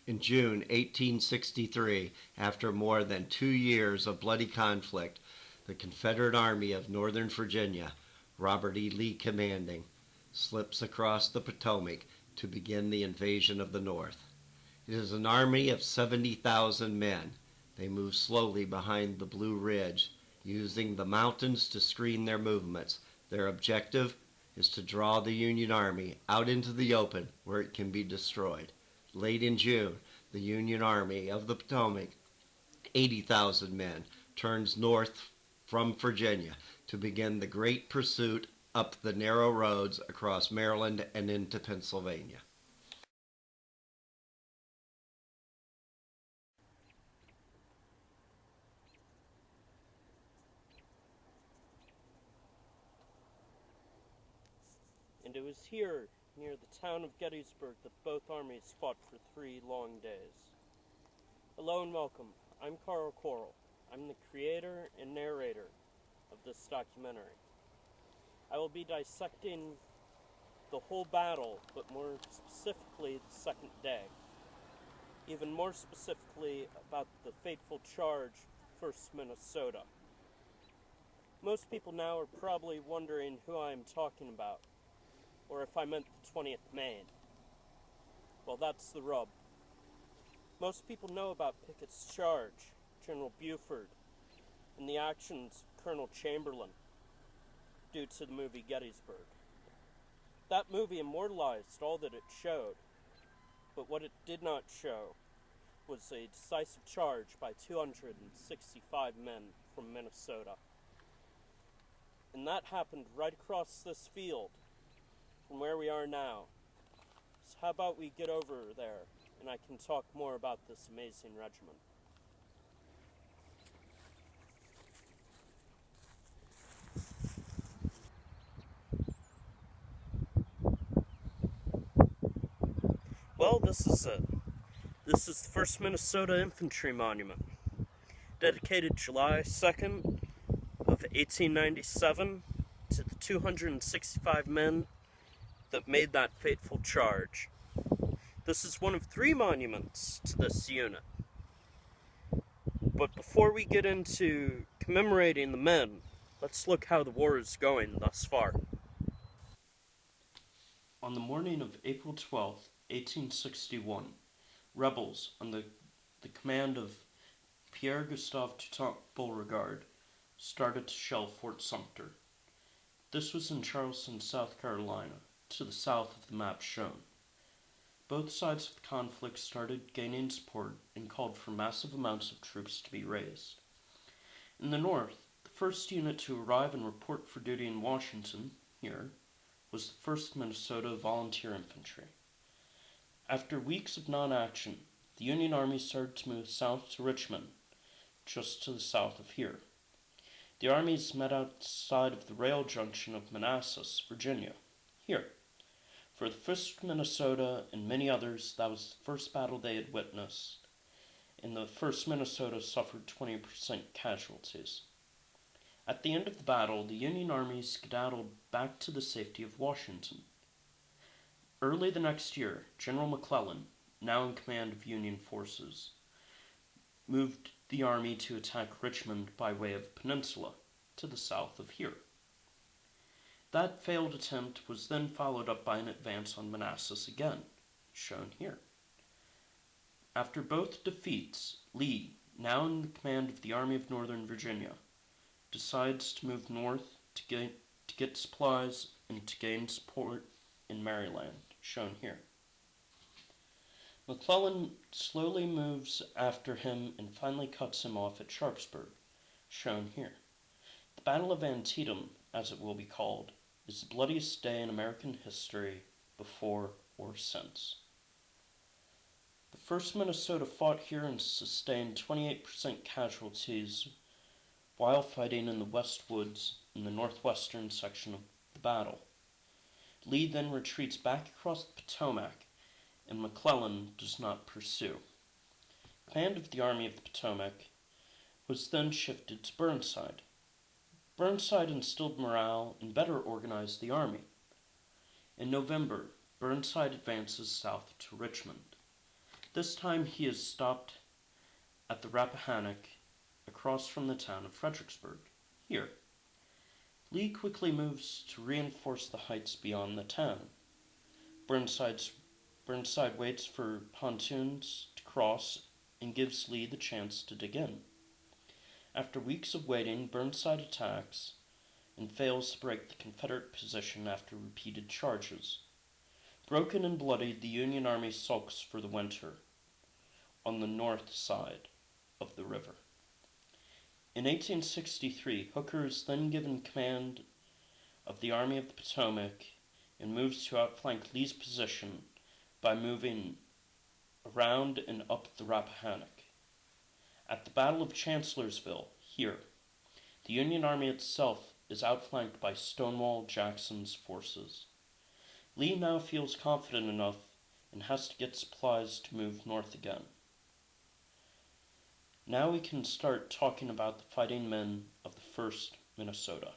In June 1863, after more than 2 years of bloody conflict, the Confederate Army of Northern Virginia, Robert E. Lee commanding, slips across the Potomac to begin the invasion of the North. It is an army of 70,000 men. They move slowly behind the Blue Ridge, using the mountains to screen their movements. Their objective is to draw the Union Army out into the open where it can be destroyed. Late in June, the Union Army of the Potomac, 80,000 men, turns north from Virginia to begin the great pursuit up the narrow roads across Maryland and into Pennsylvania. And it was here, near the town of Gettysburg, that both armies fought for 3 long days. Hello and welcome. I'm Carl Coral. I'm the creator and narrator of this documentary. I will be dissecting the whole battle, but more specifically the second day. Even more specifically about the fateful charge of 1st Minnesota. Most people now are probably wondering who I am talking about, or if I meant the 20th Maine. Well, that's the rub. Most people know about Pickett's charge, General Buford, and the actions of Colonel Chamberlain, due to the movie Gettysburg. That movie immortalized all that it showed, but what it did not show was a decisive charge by 265 men from Minnesota. And that happened right across this field from where we are now. So how about we get over there and I can talk more about this amazing regiment. Well, this is it. This is the 1st Minnesota Infantry Monument, dedicated July 2nd of 1897 to the 265 men that made that fateful charge. This is one of 3 monuments to this unit. But before we get into commemorating the men, let's look how the war is going thus far. On the morning of April 12th, 1861, rebels under the command of Pierre-Gustave Beauregard started to shell Fort Sumter. This was in Charleston, South Carolina, to the south of the map shown. Both sides of the conflict started gaining support and called for massive amounts of troops to be raised. In the north, the first unit to arrive and report for duty in Washington, here, was the 1st Minnesota Volunteer Infantry. After weeks of non-action, the Union Army started to move south to Richmond, just to the south of here. The armies met outside of the rail junction of Manassas, Virginia, here. For the 1st Minnesota and many others, that was the first battle they had witnessed, and the 1st Minnesota suffered 20% casualties. At the end of the battle, the Union Army skedaddled back to the safety of Washington. Early the next year, General McClellan, now in command of Union forces, moved the army to attack Richmond by way of Peninsula, to the south of here. That failed attempt was then followed up by an advance on Manassas again, shown here. After both defeats, Lee, now in the command of the Army of Northern Virginia, decides to move north to get supplies and to gain support in Maryland, shown here. McClellan slowly moves after him and finally cuts him off at Sharpsburg, shown here. The Battle of Antietam, as it will be called, is the bloodiest day in American history before or since. The 1st Minnesota fought here and sustained 28% casualties while fighting in the West Woods in the northwestern section of the battle. Lee then retreats back across the Potomac, and McClellan does not pursue. Command of the Army of the Potomac was then shifted to Burnside. Burnside instilled morale and better organized the army. In November, Burnside advances south to Richmond. This time he is stopped at the Rappahannock across from the town of Fredericksburg. Here, Lee quickly moves to reinforce the heights beyond the town. Burnside waits for pontoons to cross and gives Lee the chance to dig in. After weeks of waiting, Burnside attacks and fails to break the Confederate position after repeated charges. Broken and bloodied, the Union Army sulks for the winter on the north side of the river. In 1863, Hooker is then given command of the Army of the Potomac and moves to outflank Lee's position by moving around and up the Rappahannock. At the Battle of Chancellorsville, here, the Union Army itself is outflanked by Stonewall Jackson's forces. Lee now feels confident enough and has to get supplies to move north again. Now we can start talking about the fighting men of the 1st Minnesota.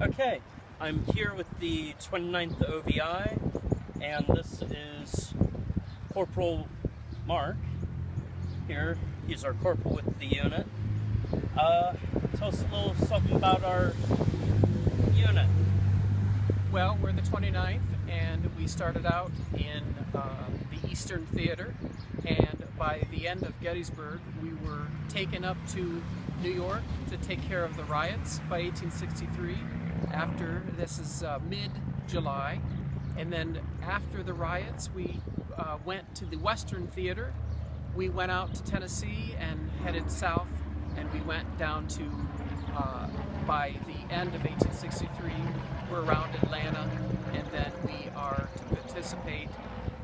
Okay, I'm here with the 29th OVI, and this is Corporal Mark. Here, he's our corporal with the unit. Tell us a little something about our unit. Well, we're the 29th, and we started out in the Eastern Theater, and by the end of Gettysburg, we were taken up to New York to take care of the riots by 1863. After, this is mid-July, and then after the riots, we went to the Western Theater. We went out to Tennessee and headed south, and we went down to, by the end of 1863, we're around Atlanta, and then we are to participate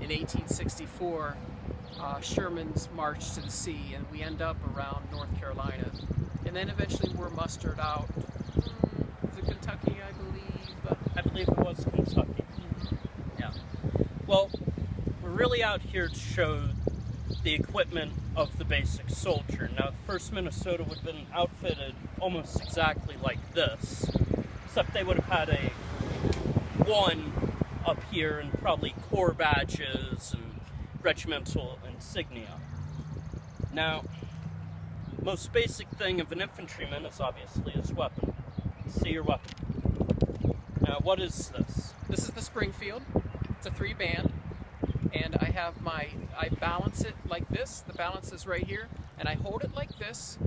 in 1864, Sherman's March to the Sea, and we end up around North Carolina. And then eventually we're mustered out, was it Kentucky, I believe? I believe it was Kentucky. Yeah. Well, we're really out here to show the equipment of the basic soldier. Now, the 1st Minnesota would have been outfitted almost exactly like this, except they would have had a 1 up here and probably corps badges and regimental insignia. Now, most basic thing of an infantryman is obviously his weapon. See your weapon. Now, what is this? This is the Springfield. It's a 3-band, and I balance it like this. The balance is right here, and I hold it like this,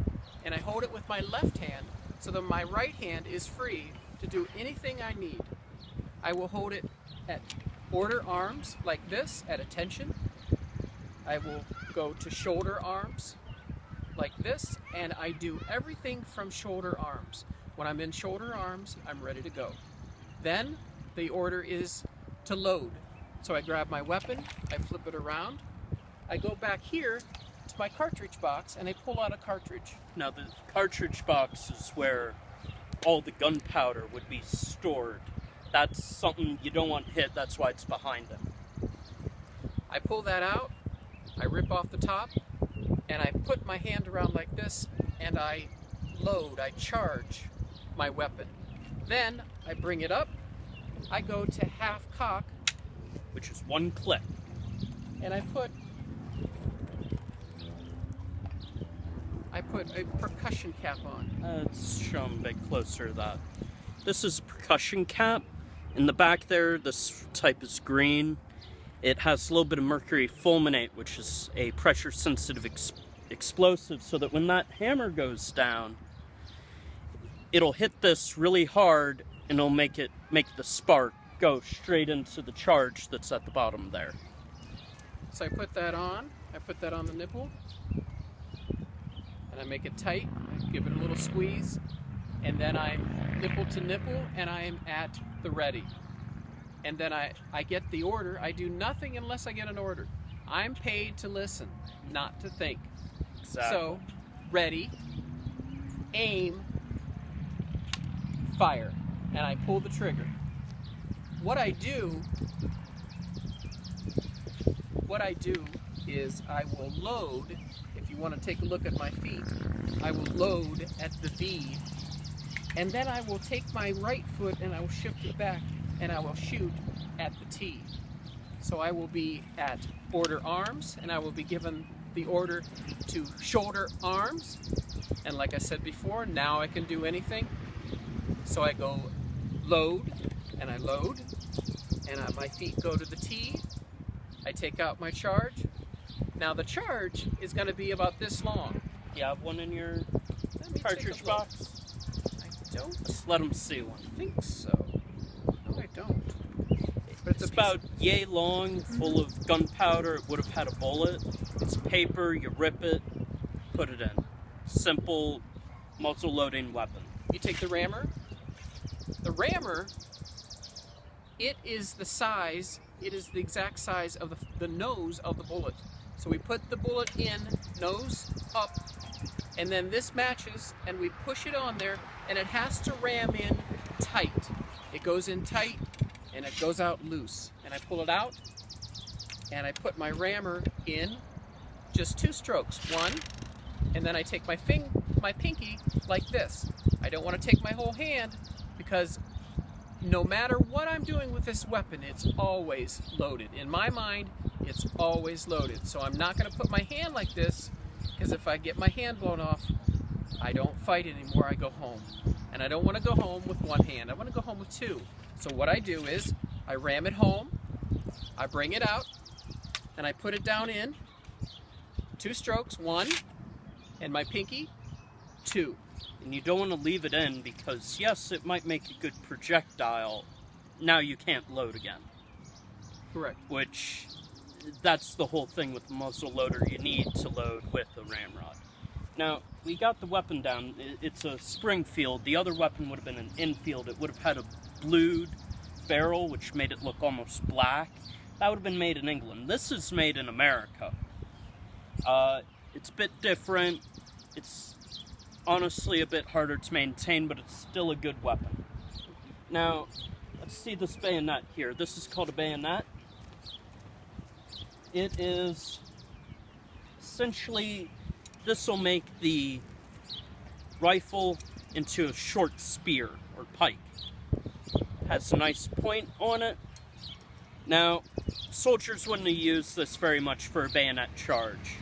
and I hold it with my left hand so that my right hand is free to do anything I need. I will hold it at order arms like this, at attention. I will go to shoulder arms like this, and I do everything from shoulder arms. When I'm in shoulder arms, I'm ready to go. Then the order is to load. So I grab my weapon, I flip it around, I go back here to my cartridge box, and I pull out a cartridge. Now, the cartridge box is where all the gunpowder would be stored. That's something you don't want hit, that's why it's behind it. I pull that out, I rip off the top, and I put my hand around like this, and I load, I charge my weapon. Then I bring it up, I go to half cock, which is 1 click. and I put a percussion cap on. Let's show them a bit closer that. This is a percussion cap. In the back there, this type is green. It has a little bit of mercury fulminate, which is a pressure-sensitive explosive, so that when that hammer goes down, it'll hit this really hard, and it'll make the spark go straight into the charge that's at the bottom there. So I put that on the nipple, and I make it tight, I give it a little squeeze, and then I nipple to nipple, and I am at the ready. And then I get the order. I do nothing unless I get an order. I'm paid to listen, not to think. Exactly. So, ready, aim, fire, and I pull the trigger. What I do is I will load. If you want to take a look at my feet, I will load at the V, and then I will take my right foot and I will shift it back, and I will shoot at the T. So I will be at order arms, and I will be given the order to shoulder arms. And like I said before, now I can do anything. So I go load, and I load, and my feet go to the T. I take out my charge. Now the charge is going to be about this long. You have one in your Let me cartridge take a look. box? I don't Let's let them see one. think so. No, I don't. But It's about yay long, full of gunpowder. It would have had a bullet. It's paper, you rip it, put it in. Simple muzzle loading weapon. You take the rammer. The rammer, it is the size, it is the exact size of the nose of the bullet. So we put the bullet in, nose up, and then this matches, and we push it on there, and it has to ram in tight. It goes in tight, and it goes out loose. And I pull it out, and I put my rammer in, just 2 strokes. One, and then I take my pinky like this. I don't want to take my whole hand, because no matter what I'm doing with this weapon, it's always loaded. In my mind, it's always loaded. So I'm not going to put my hand like this, because if I get my hand blown off, I don't fight anymore, I go home. And I don't want to go home with one hand, I want to go home with 2. So what I do is, I ram it home, I bring it out, and I put it down in, 2 strokes, 1, and my pinky, 2. And you don't want to leave it in because, yes, it might make a good projectile. Now you can't load again. Correct. Which, that's the whole thing with the muzzle loader. You need to load with a ramrod. Now, we got the weapon down. It's a Springfield. The other weapon would have been an Enfield. It would have had a blued barrel, which made it look almost black. That would have been made in England. This is made in America. It's a bit different. It's honestly a bit harder to maintain, but it's still a good weapon. Now, let's see this bayonet here. This is called a bayonet. It is essentially, this will make the rifle into a short spear or pike. Has a nice point on it. Now, soldiers wouldn't have used this very much for a bayonet charge.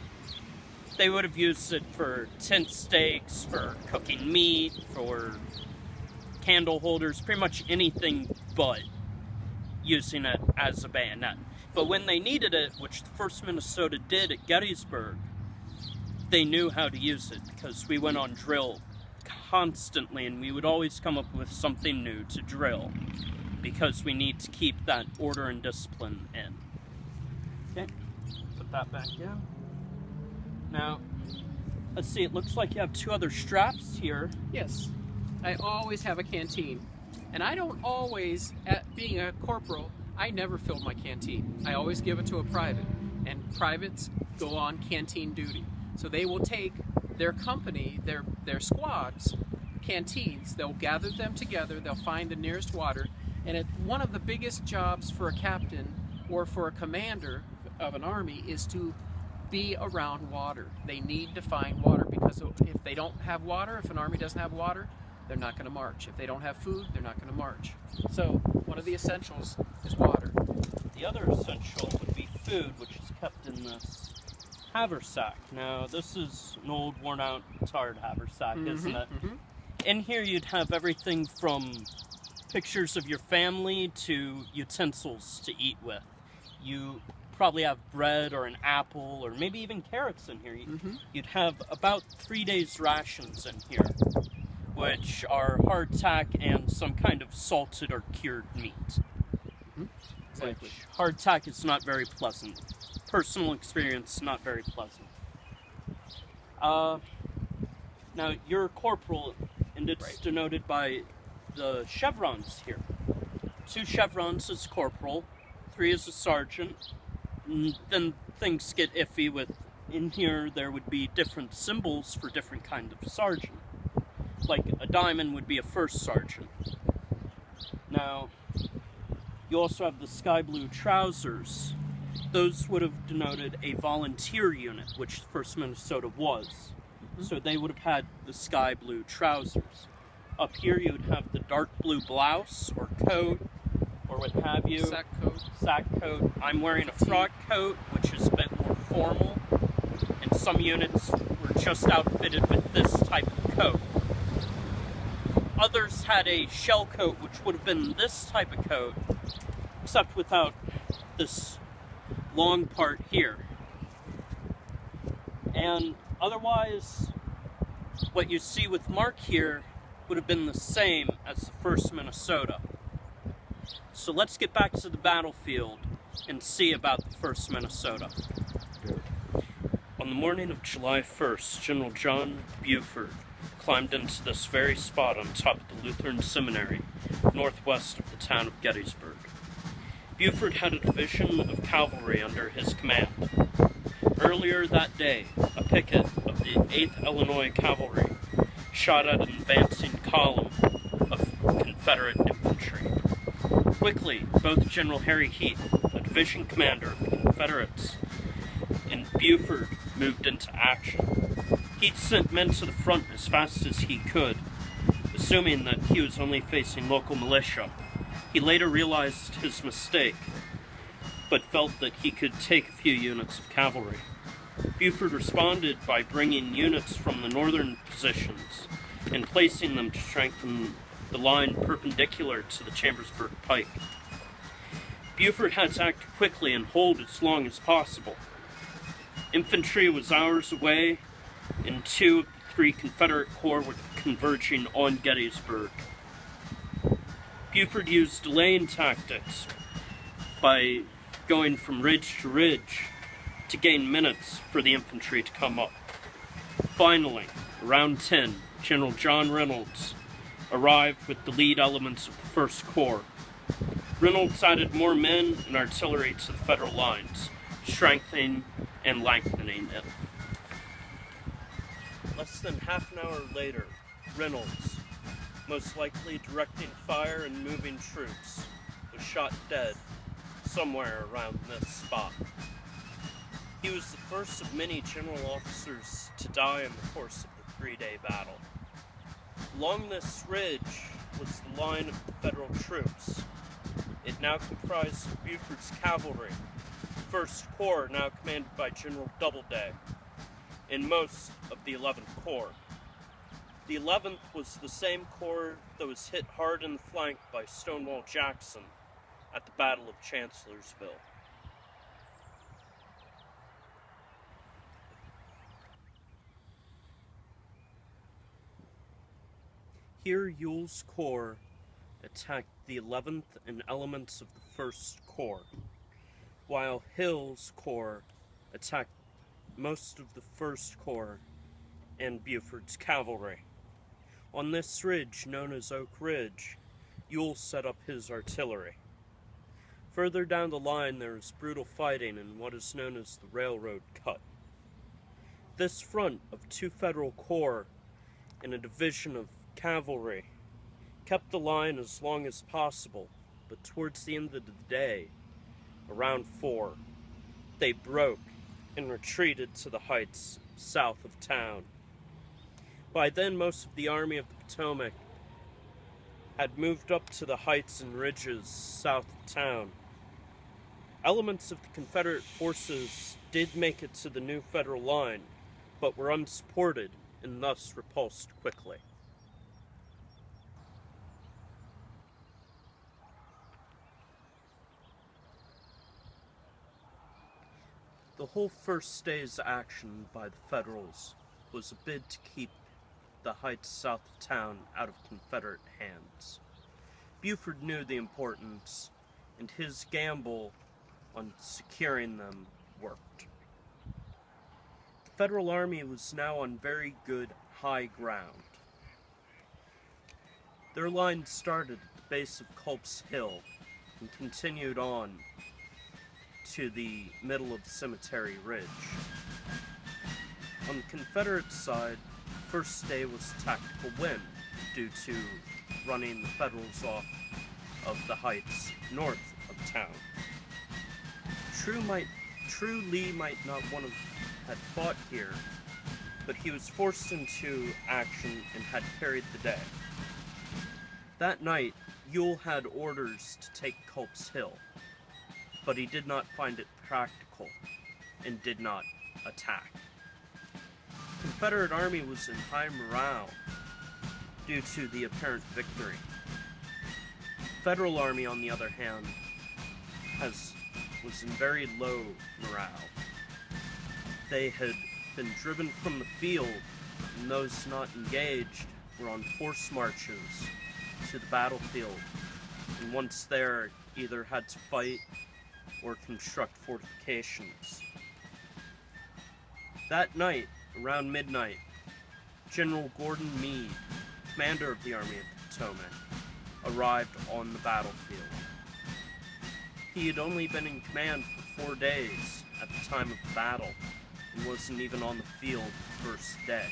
They would have used it for tent stakes, for cooking meat, for candle holders, pretty much anything but using it as a bayonet. But when they needed it, which the 1st Minnesota did at Gettysburg, they knew how to use it because we went on drill constantly and we would always come up with something new to drill because we need to keep that order and discipline in. Okay, put that back in. Now, let's see, it looks like you have 2 other straps here. Yes, I always have a canteen. And I don't always, being a corporal, I never filled my canteen. I always give it to a private. And privates go on canteen duty. So they will take their company, their squads, canteens, they'll gather them together, they'll find the nearest water, and one of the biggest jobs for a captain or for a commander of an army is to be around water. They need to find water because if they don't have water, if an army doesn't have water, they're not going to march. If they don't have food, they're not going to march. So one of the essentials is water. The other essential would be food, which is kept in this haversack. Now, this is an old, worn-out, tired haversack, isn't it? Mm-hmm. In here, you'd have everything from pictures of your family to utensils to eat with. You probably have bread or an apple or maybe even carrots in here. You'd have about 3 days' rations in here, which are hardtack and some kind of salted or cured meat. Exactly. Which hardtack is not very pleasant. Personal experience, not very pleasant. Now, you're a corporal, and it's denoted by the chevrons here. 2 chevrons as corporal, 3 as a sergeant. And then things get iffy with, in here there would be different symbols for different kind of sergeant. Like a diamond would be a 1st sergeant. Now, you also have the sky blue trousers. Those would have denoted a volunteer unit, which 1st Minnesota was. So they would have had the sky blue trousers. Up here you would have the dark blue blouse or coat, or or what have you. Sack coat. Sack coat. I'm wearing a frock coat, which is a bit more formal, and some units were just outfitted with this type of coat. Others had a shell coat, which would have been this type of coat, except without this long part here. And otherwise, what you see with Mark here would have been the same as the 1st Minnesota. So let's get back to the battlefield and see about the 1st Minnesota. On the morning of July 1st, General John Buford climbed into this very spot on top of the Lutheran Seminary, northwest of the town of Gettysburg. Buford had a division of cavalry under his command. Earlier that day, a picket of the 8th Illinois Cavalry shot at an advancing column of Confederate infantry. Quickly, both General Harry Heath, a division commander of the Confederates, and Buford moved into action. Heath sent men to the front as fast as he could, assuming that he was only facing local militia. He later realized his mistake, but felt that he could take a few units of cavalry. Buford responded by bringing units from the northern positions and placing them to strengthen the line perpendicular to the Chambersburg pike. Buford had to act quickly and hold as long as possible. Infantry was hours away, and 2 of the 3 Confederate corps were converging on Gettysburg. Buford used delaying tactics by going from ridge to ridge to gain minutes for the infantry to come up. Finally, around 10, General John Reynolds arrived with the lead elements of the 1st Corps. Reynolds added more men and artillery to the Federal lines, strengthening and lengthening it. Less than half an hour later, Reynolds, most likely directing fire and moving troops, was shot dead somewhere around this spot. He was the first of many general officers to die in the course of the 3-day battle. Along this ridge was the line of the Federal troops. It now comprised of Buford's cavalry, 1st Corps now commanded by General Doubleday, and most of the 11th Corps. The 11th was the same corps that was hit hard in the flank by Stonewall Jackson at the Battle of Chancellorsville. Here, Ewell's corps attacked the 11th and elements of the 1st Corps, while Hill's corps attacked most of the 1st Corps and Buford's cavalry. On this ridge, known as Oak Ridge, Ewell set up his artillery. Further down the line, there is brutal fighting in what is known as the Railroad Cut. This front of 2 Federal Corps and a division of cavalry kept the line as long as possible, but towards the end of the day, around 4, they broke and retreated to the heights south of town. By then, most of the Army of the Potomac had moved up to the heights and ridges south of town. Elements of the Confederate forces did make it to the new Federal line, but were unsupported and thus repulsed quickly. The whole first day's action by the Federals was a bid to keep the heights south of town out of Confederate hands. Buford knew the importance, and his gamble on securing them worked. The Federal Army was now on very good high ground. Their line started at the base of Culp's Hill and continued on to the middle of Cemetery Ridge. On the Confederate side, the first day was tactical win due to running the Federals off of the heights north of town. True Lee might not have fought here, but he was forced into action and had carried the day. That night, Ewell had orders to take Culp's Hill, but he did not find it practical and did not attack. The Confederate Army was in high morale due to the apparent victory. The Federal Army, on the other hand, was in very low morale. They had been driven from the field, and those not engaged were on forced marches to the battlefield, and once there, either had to fight or construct fortifications. That night, around midnight, General Gordon Meade, commander of the Army of the Potomac, arrived on the battlefield. He had only been in command for 4 days at the time of the battle, and wasn't even on the field the first day.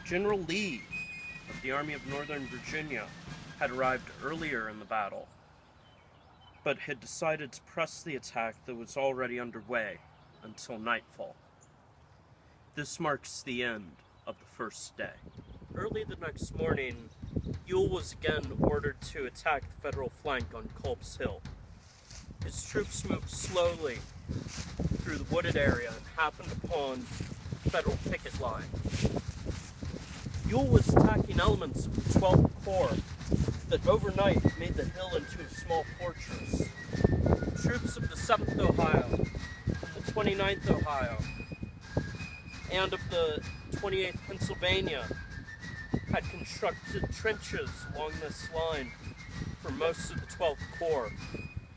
General Lee of the Army of Northern Virginia had arrived earlier in the battle, but had decided to press the attack that was already underway until nightfall. This marks the end of the first day. Early the next morning, Ewell was again ordered to attack the Federal flank on Culp's Hill. His troops moved slowly through the wooded area and happened upon the Federal picket line. Ewell was attacking elements of the 12th Corps that overnight made the hill into a small fortress. Troops of the 7th Ohio, the 29th Ohio, and of the 28th Pennsylvania had constructed trenches along this line for most of the 12th Corps,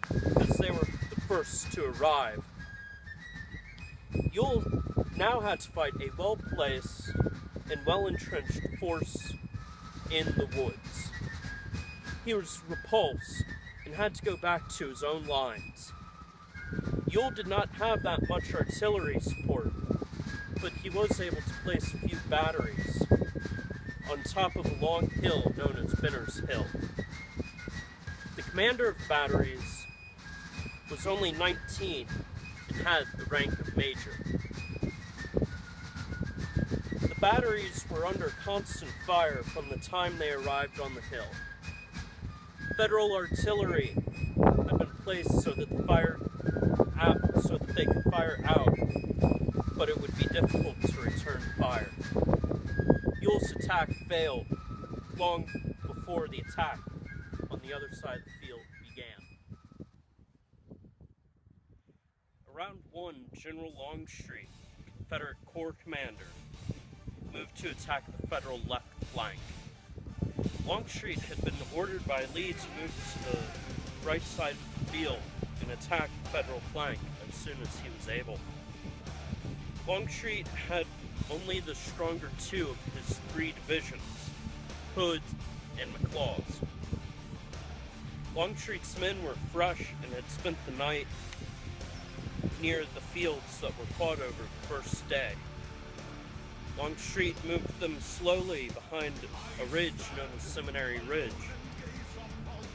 because they were the first to arrive. Ewell now had to fight a well-placed and well-entrenched force in the woods. He was repulsed and had to go back to his own lines. Ewell did not have that much artillery support, but he was able to place a few batteries on top of a long hill known as Benner's Hill. The commander of the batteries was only 19 and had the rank of major. The batteries were under constant fire from the time they arrived on the hill. Federal artillery had been placed so that they could fire out, but it would be difficult to return fire. Ewell's attack failed long before the attack on the other side of the field began. Around 1, General Longstreet, Confederate Corps commander, moved to attack the Federal left flank. Longstreet had been ordered by Lee to move to the right side of the field and attack the Federal flank as soon as he was able. Longstreet had only the stronger 2 of his 3 divisions, Hood and McLaws. Longstreet's men were fresh and had spent the night near the fields that were fought over the first day. Longstreet moved them slowly behind a ridge known as Seminary Ridge.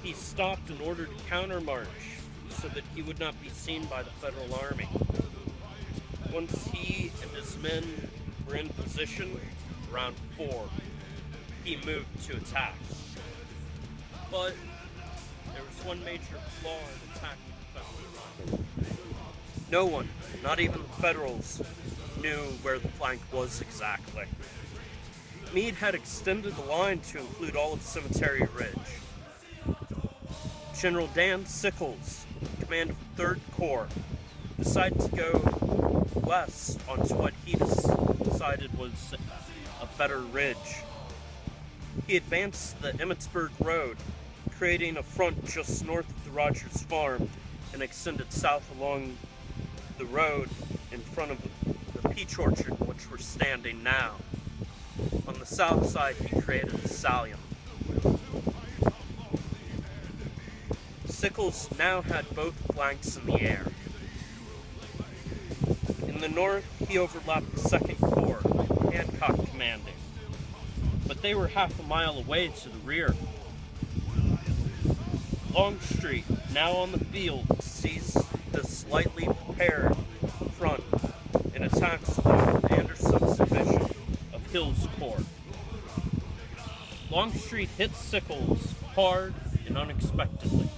He stopped in order to countermarch so that he would not be seen by the Federal Army. Once he and his men were in position, around 4, he moved to attack. But there was one major flaw in attacking the Federal Army. No one, not even the Federals, knew where the flank was exactly. Meade had extended the line to include all of Cemetery Ridge. General Dan Sickles, command of the 3rd Corps, decided to go west onto what he decided was a better ridge. He advanced the Emmitsburg Road, creating a front just north of the Rogers Farm, and extended south along the road in front of the peach orchard in which we're standing now. On the south side, he created a salient. Sickles now had both flanks in the air. In the north, he overlapped the 2nd Corps, Hancock commanding, but they were half a mile away to the rear. Longstreet, now on the field, sees the slightly prepared front and attacks Anderson's division of Hill's Corps. Longstreet hit Sickles hard and unexpectedly.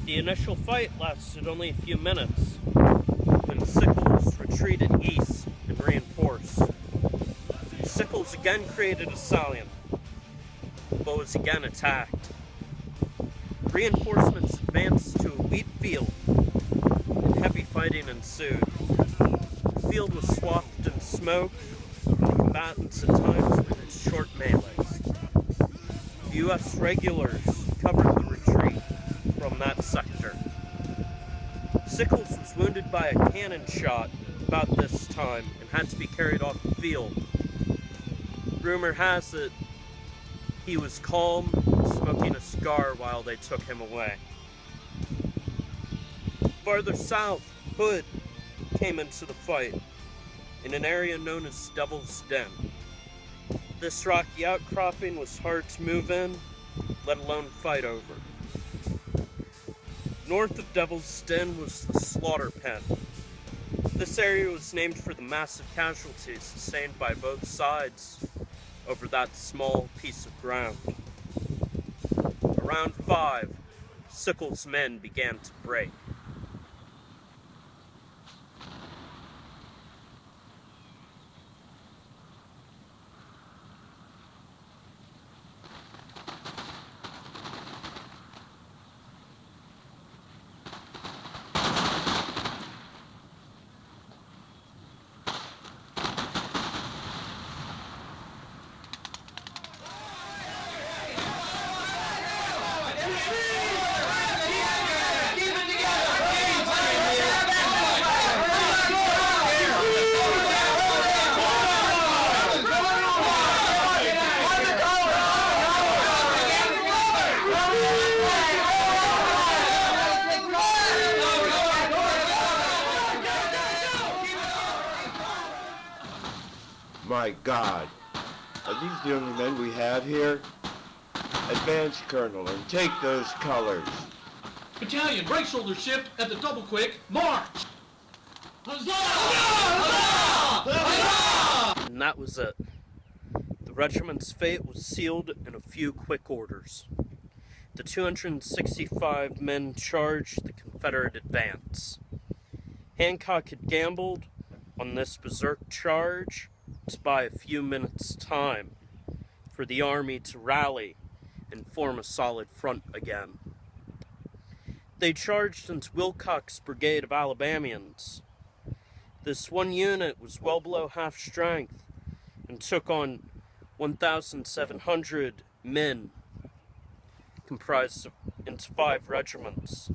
The initial fight lasted only a few minutes, when Sickles retreated east and reinforced. Sickles again created a salient, but was again attacked. Reinforcements advanced to a wheat field, and heavy fighting ensued. The field was swathed in smoke, and the combatants at times were in short melees. The U.S. regulars covered the retreat from that sector. Sickles was wounded by a cannon shot about this time and had to be carried off the field. Rumor has it he was calm, smoking a cigar while they took him away. Farther south, Hood came into the fight in an area known as Devil's Den. This rocky outcropping was hard to move in, let alone fight over. North of Devil's Den was the Slaughter Pen. This area was named for the massive casualties sustained by both sides over that small piece of ground. Around 5, Sickles' men began to break. My God, are these the only men we have here? Advance, Colonel, and take those colors. Battalion, right shoulder shift at the double quick, march! Huzzah! Huzzah! And that was it. The regiment's fate was sealed in a few quick orders. The 265 men charged the Confederate advance. Hancock had gambled on this berserk charge to buy a few minutes' time for the army to rally and form a solid front again. They charged into Wilcox's brigade of Alabamians. This one unit was well below half strength and took on 1,700 men comprised into 5 regiments.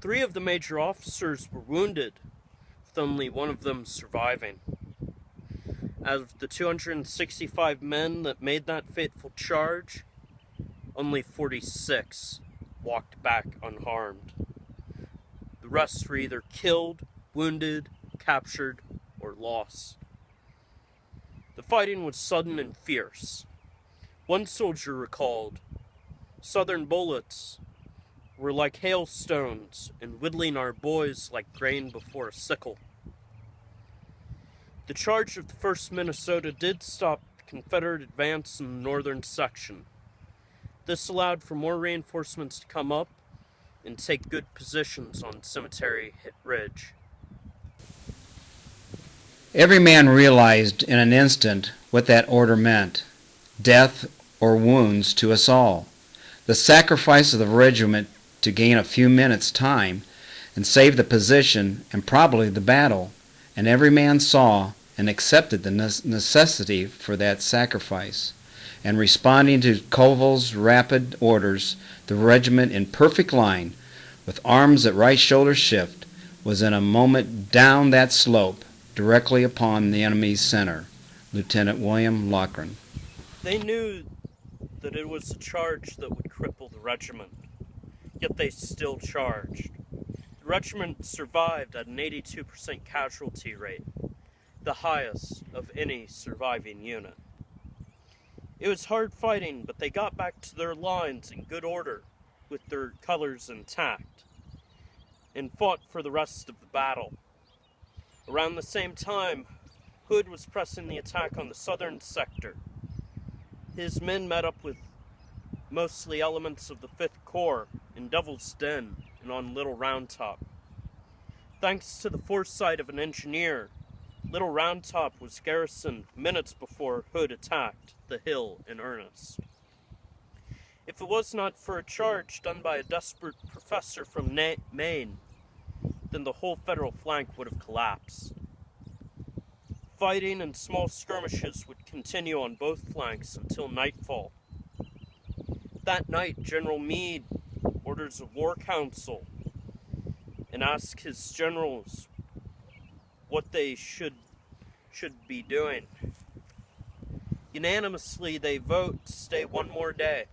3 of the major officers were wounded, with only one of them surviving. Out of the 265 men that made that fateful charge, only 46 walked back unharmed. The rest were either killed, wounded, captured, or lost. The fighting was sudden and fierce. One soldier recalled, "Southern bullets were like hailstones and whittling our boys like grain before a sickle." The charge of the 1st Minnesota did stop the Confederate advance in the northern section. This allowed for more reinforcements to come up and take good positions on Cemetery Ridge. Every man realized in an instant what that order meant: death or wounds to us all. The sacrifice of the regiment to gain a few minutes' time and save the position and probably the battle, and every man saw and accepted the necessity for that sacrifice. And responding to Covell's rapid orders, the regiment in perfect line, with arms at right shoulder shift, was in a moment down that slope, directly upon the enemy's center. Lieutenant William Loughran. They knew that it was a charge that would cripple the regiment, yet they still charged. The regiment survived at an 82% casualty rate, the highest of any surviving unit. It was hard fighting, but they got back to their lines in good order, with their colors intact, and fought for the rest of the battle. Around the same time, Hood was pressing the attack on the southern sector. his men met up with mostly elements of the 5th Corps in Devil's Den and on Little Round Top. Thanks to the foresight of an engineer, Little Round Top was garrisoned minutes before Hood attacked the hill in earnest. If it was not for a charge done by a desperate professor from Maine, then the whole Federal flank would have collapsed. Fighting and small skirmishes would continue on both flanks until nightfall. That night, General Meade orders a war council and asks his generals what they should be doing. Unanimously, they vote to stay one more day.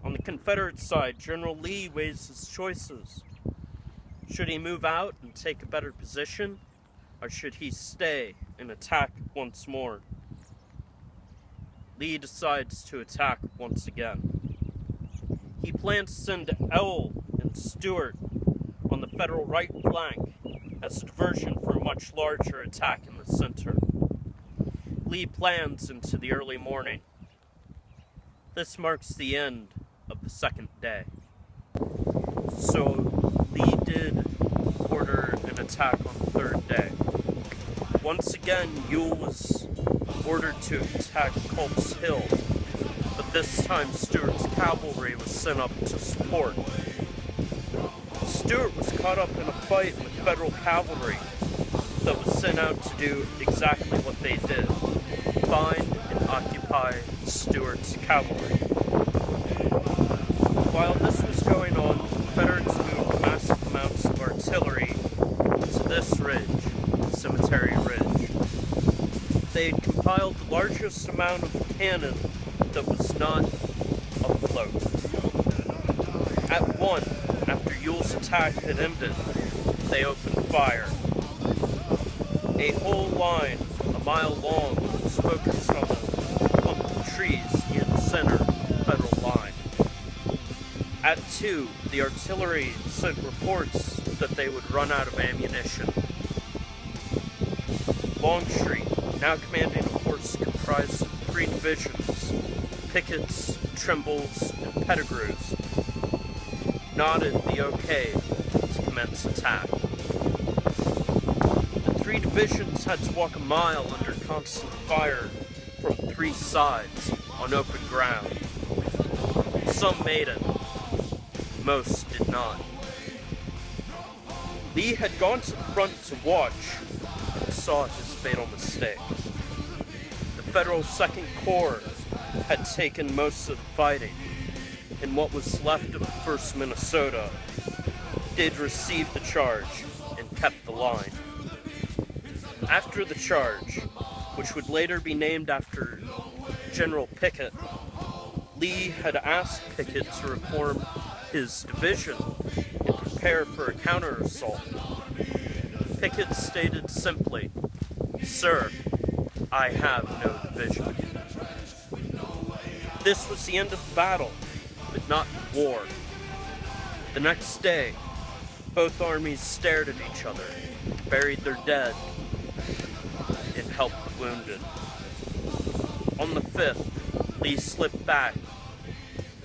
On the Confederate side, General Lee weighs his choices. Should he move out and take a better position, or should he stay and attack once more? Lee decides to attack once again. He plans to send Ewell and Stuart on the Federal right flank as a diversion for a much larger attack in the center. Lee plans into the early morning. This marks the end of the second day. So Lee did order an attack on the third day. Once again, Ewell was ordered to attack Culp's Hill, but this time Stuart's cavalry was sent up to support. Stuart was caught up in a fight with Federal cavalry that was sent out to do exactly what they did: find and occupy Stuart's cavalry. While this was going on, the Confederates moved massive amounts of artillery to this ridge, Cemetery Ridge. They had compiled the largest amount of cannon that was not afloat. At 1, after Ewell's attack had ended, they opened fire. A whole line, a mile long, was focused on the clump of trees near the center of the Federal line. At 2, the artillery sent reports that they would run out of ammunition. Longstreet, now commanding a force comprised of 3 divisions, Pickett's, Trimble's, and Pettigrew's, nodded the okay to commence attack. The 3 divisions had to walk a mile under constant fire from 3 sides on open ground. Some made it, most did not. Lee had gone to the front to watch and saw his fatal mistake. The Federal 2nd Corps had taken most of the fighting, and what was left of the 1st Minnesota did receive the charge and kept the line. After the charge, which would later be named after General Pickett, Lee had asked Pickett to reform his division and prepare for a counter-assault. Pickett stated simply, "Sir, I have no division." This was the end of the battle, but not the war. The next day, both armies stared at each other, buried their dead, and helped the wounded. On the 5th, Lee slipped back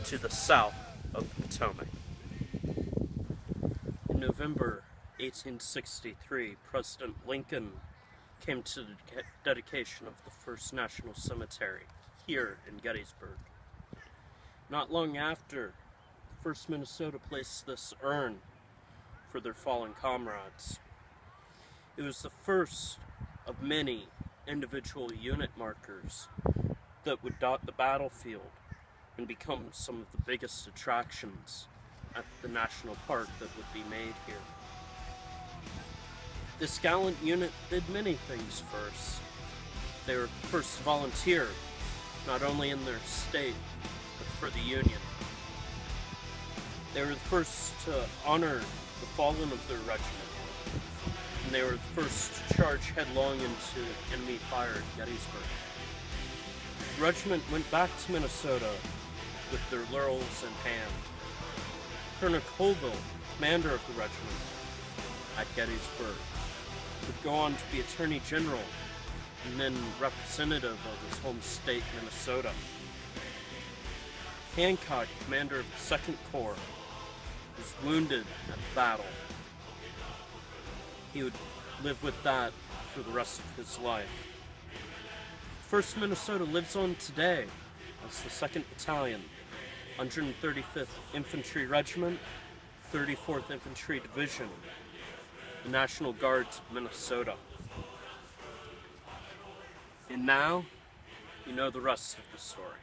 to the south of the Potomac. In November 1863, President Lincoln came to the dedication of the first National Cemetery here in Gettysburg. Not long after, the 1st Minnesota placed this urn for their fallen comrades. It was the first of many individual unit markers that would dot the battlefield and become some of the biggest attractions at the national park that would be made here. This gallant unit did many things first. They were the first to volunteer, not only in their state, but for the Union. They were the first to honor the fallen of their regiment, and they were the first to charge headlong into enemy fire at Gettysburg. The regiment went back to Minnesota with their laurels in hand. Colonel Colville, commander of the regiment at Gettysburg, would go on to be Attorney General and then representative of his home state, Minnesota. Hancock, commander of the 2nd Corps, was wounded at battle. He would live with that for the rest of his life. 1st Minnesota lives on today as the 2nd Battalion, 135th Infantry Regiment, 34th Infantry Division, the National Guards of Minnesota. And now, you know the rest of the story.